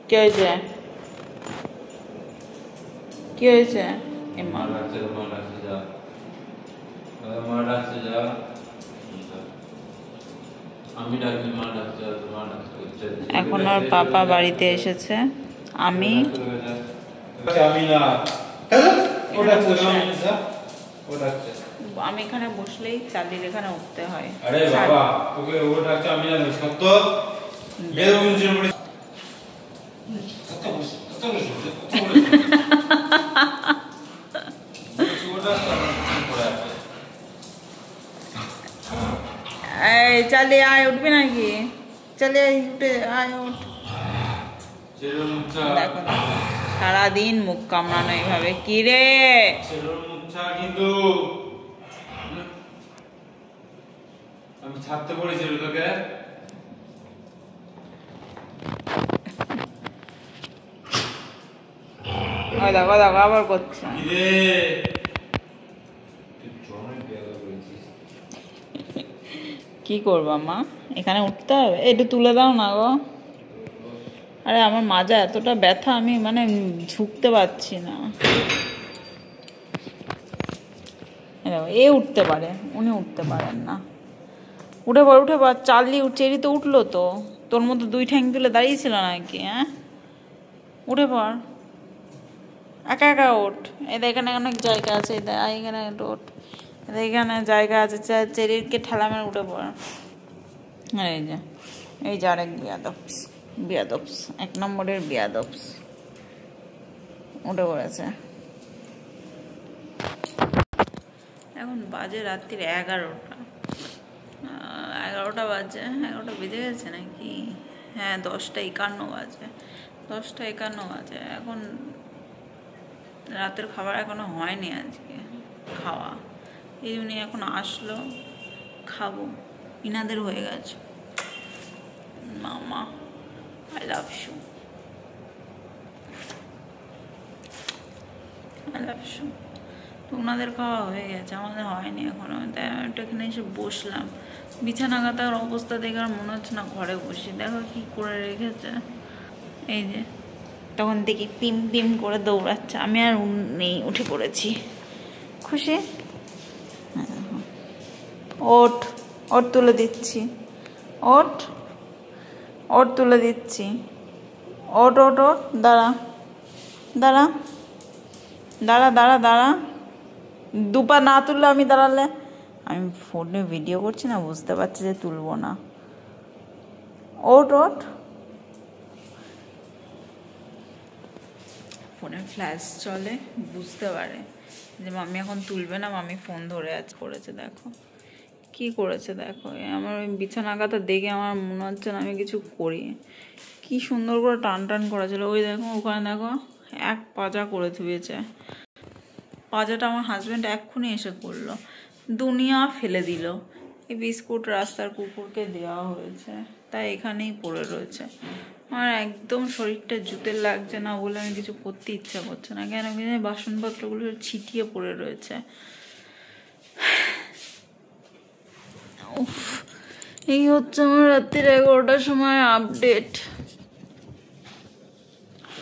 কি হয়েছে? কি হয়েছে? এখন ওর পাপা বাড়িতে এসেছে, আমি এখানে বসলেই চালির এখানে উঠতে হয়। আরে বাবা তোকে ও ডাকছে, আমি না সত্য বের হইছে বলে এই চালি আয়, উঠবি নাকি? চলে উঠে আয়, উঠ। দেখো সারাদিন মুখ কামড়ানো এইভাবে। কি রে কিন্তু আমি ছাড়তে পড়েছি তোকে। দেখো দেখো আবার করছে। কি করবো মা, এখানে উঠতে হবে? একটু তুলে দাও না গো। আরে আমার মাজা এতটা ব্যথা, আমি মানে ঝুঁকতে পারছি না। এ উঠতে পারে, উনি উঠতে পারেন না। উঠে পড়, উঠে পড়। চার্লি চেরি তো উঠলো তো, তোর মতো দুই ঠ্যাং তুলে দাঁড়িয়েছিল নাকি? হ্যাঁ, উঠে পড়, একা একা ওঠ। এখানে অনেক জায়গা আছে, এখানে ওঠ, এখানে জায়গা আছে। চেরিকে ঠেলা মেরে উঠে পড়। এই যে আরেক বিয়াদপস, বিয়াদপস, 1 নম্বরের বিয়াদপস উঠে পড়েছে। এখন বাজে রাত্রির 11টা বাজে। 11টা বেজে গেছে নাকি? হ্যাঁ, 10টা 51 বাজে, 10টা 51 বাজে। এখন রাতের খাবার এখনো হয়নি, আজকে খাওয়া। এই জন্য এখন আসলো, খাবো। ইনাদের হয়ে গেছে। মামা I love you, I love you. তো ওনাদের খাওয়া হয়ে গেছে, আমাদের হয়নি এখনো। তাই আমি একটু এখানে এসে বসলাম। বিছানা কাতার অবস্থা দেখে আর মনে হচ্ছে না ঘরে বসি। দেখো কি করে রেখেছে। এই যে তখন দেখি পিম পিম করে দৌড়াচ্ছে, আমি আর নেই, উঠে পড়েছি। খুশি? ওঠ, ওঠ তুলে দিচ্ছি, ওঠ, ওঠ তুলে দিচ্ছি, ওঠ ওঠ ওঠ। দাঁড়া দাঁড়া দাঁড়া দাঁড়া দাঁড়া। দুপা না তুললে আমি দাঁড়ালে, আমি ফোনে ভিডিও করছি না, বুঝতে পারছি যে তুলবো না। ওঠ ওঠ। ফোনে ফ্ল্যাশ চলে, বুঝতে পারে যে মাম্মি এখন তুলবে না, মাম্মি ফোন ধরে করেছে। দেখো কি করেছে, দেখো। আমার ওই বিছানা কাতা দেখে আমার মনে হচ্ছে না আমি কিছু করি। কি সুন্দর করে টান টান করেছিল। ওই দেখো ওখানে দেখো, এক পাজা করে ধুয়েছে। পাজাটা আমার হাজব্যান্ড এক্ষুনি এসে করলো, দুনিয়া ফেলে দিল। এই বিস্কুট রাস্তার কুকুরকে দেওয়া হয়েছে, তাই এখানেই পড়ে রয়েছে। আমার একদম শরীরটা জুতে লাগছে না বলে আমি কিছু করতে ইচ্ছা করছে না। কেন কি জানি বাসনপত্রগুলো ছিটিয়ে পড়ে রয়েছে। এই হচ্ছে আমার রাত্রির 11টার সময় আপডেট।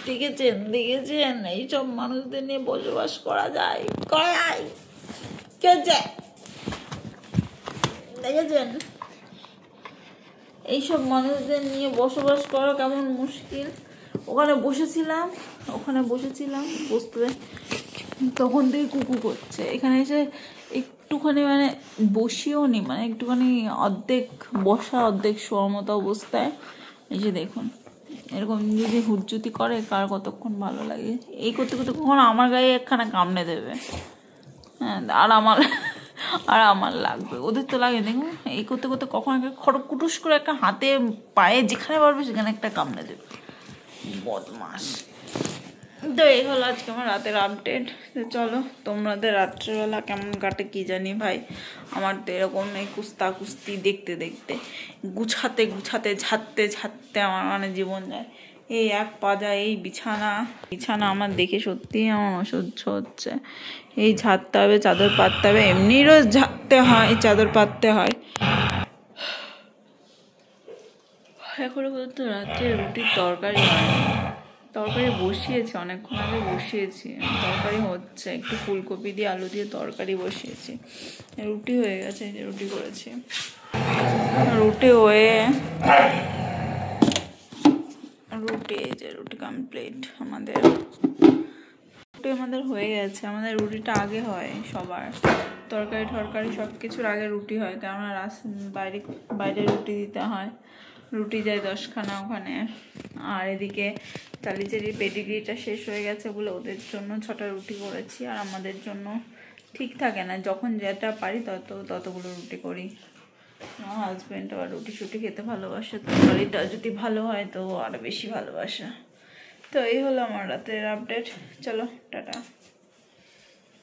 দেখেছেন দেখেছেন, এইসব মানুষদের নিয়ে বসবাস করা যায়, করা যায়। কি হচ্ছে দেখেছেন? এইসব মানুষদের নিয়ে বসবাস করা কেমন মুশকিল। ওখানে বসেছিলাম বসতে, তখন থেকে কুকু করছে। এখানে এসে একটুখানি মানে বসিও নি, মানে একটুখানি অর্ধেক বসা অর্ধেক শোয়ার মতো অবস্থায় এসে দেখুন এরকম যদি হুজ্জুতি করে, কার কতক্ষণ ভালো লাগে। এই করতে করতে কখন আমার গায়ে একখানা কামড়ে দেবে। হ্যাঁ, আর আমার লাগবে, ওদের তো লাগে। দেখুন এই করতে করতে কখন একটা খড়কুটুস করে একটা হাতে পায়ে যেখানে পারবে সেখানে একটা কামড়ে দেবে। বদমাস। তো এই হলো আজকে আমার রাতের আপডেট। চলো, তোমাদের রাত্রেবেলা কেমন কাটে কি জানি ভাই। আমার তো এরকম এই কুস্তি দেখতে দেখতে, গুছাতে ঝাড়তে আমার মানে জীবন যায়। এই এক পাজা, এই বিছানা আমার দেখে সত্যিই আমার অসহ্য হচ্ছে। এই ঝাড়তে হবে, চাদর পাততে হবে, এমনি রোজ ঝাড়তে হয়, চাদর পাততে হয়। এখনো পর্যন্ত রাত্রে রুটির তরকারি হয়নি। তরকারি বসিয়েছি, অনেকক্ষণ আগে বসিয়েছি, তরকারি হচ্ছে, একটু ফুলকপি দিয়ে আলু দিয়ে তরকারি বসিয়েছি। রুটি হয়ে গেছে, এই যে রুটি করেছি, রুটি এই যে রুটি কমপ্লিট। আমাদের হয়ে গেছে। আমাদের রুটিটা আগে হয় সবার, তরকারি সব কিছুর আগে রুটি হয়, কারণ বাইরে রুটি দিতে হয়। রুটি যায় 10খানা ওখানে। আর এদিকে তালিচেরির পেডিগ্রিটা শেষ হয়ে গেছে বলে ওদের জন্য 6টা রুটি করেছি, আর আমাদের জন্য ঠিক থাকে না, যখন যেটা পারি ততগুলো রুটি করি। আমার হাজব্যান্ড আবার রুটি খেতে ভালোবাসে, তরকারিটা যদি ভালো হয় তো আরও বেশি ভালোবাসে। তো এই হলো আমার রাতের আপডেট। চলো টাটা।